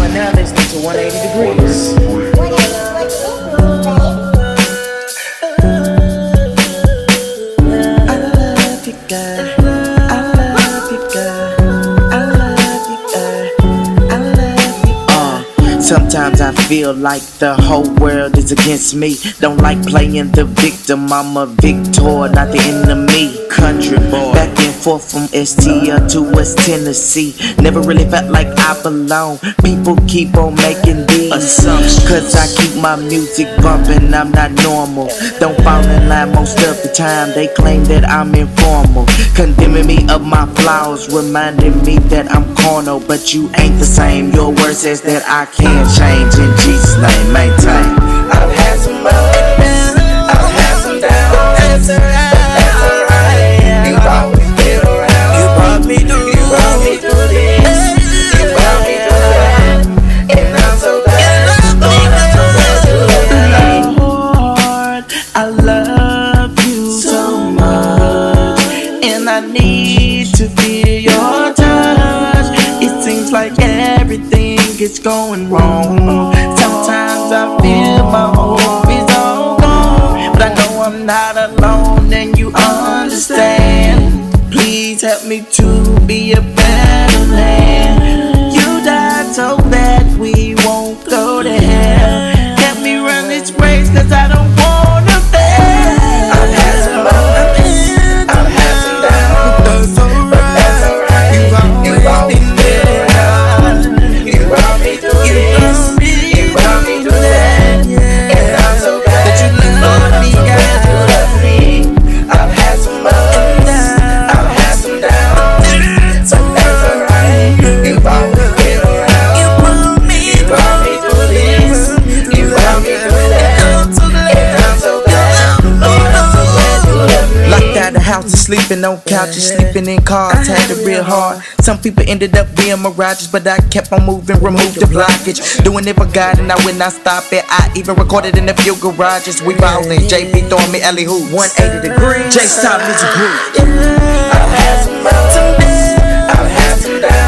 are now listening to 180 Degrees. Sometimes I feel like the whole world is against me. Don't like playing the victim, I'm a victor, not the enemy. Country boy, back and forth from STL to West Tennessee. Never really felt like I belong. People keep on making these assumptions, cause I keep my music bumping, I'm not normal. Don't fall in line most of the time, they claim that I'm informal. Condemning me of my flaws, reminding me that I'm carnal. But you ain't the same, your word says that I can't change. In Jesus' name, maintain. I've had some ups, I've had some downs, but that's alright. You always been around. You brought me through this, you brought me through that, and I'm so glad. Lord, I'm so glad you love me. Lord, I love you so much, and I need to feel your touch. It seems like everything is going wrong. Sometimes I feel my hope is all gone, but I know I'm not alone and you understand. Please help me to be a better man. You died so that we won't go to hell. Help me run this race, cause I don't wanna fail. I've had some ups, I've had some downs, but that's alright. You always been around. You brought me through this, you brought me through that, and I'm so glad. Lord, I'm so glad you love me. I've had some ups, I've had some downs, but that's alright. You've always been around. You brought me through this, you brought me through that, and I'm so glad. Lord, I'm so glad you love me. Locked out the house and sleeping on couches, sleeping in cars, had it real hard. Some people ended up being mirages, but I kept on moving, removed the blockage. Doing it for God and I would not stop it. I even recorded in a few garages. We ballin', JP throwing me alley hoop. 180 Degrees. J-Stop Music Group. I've had some ups, I've had some downs.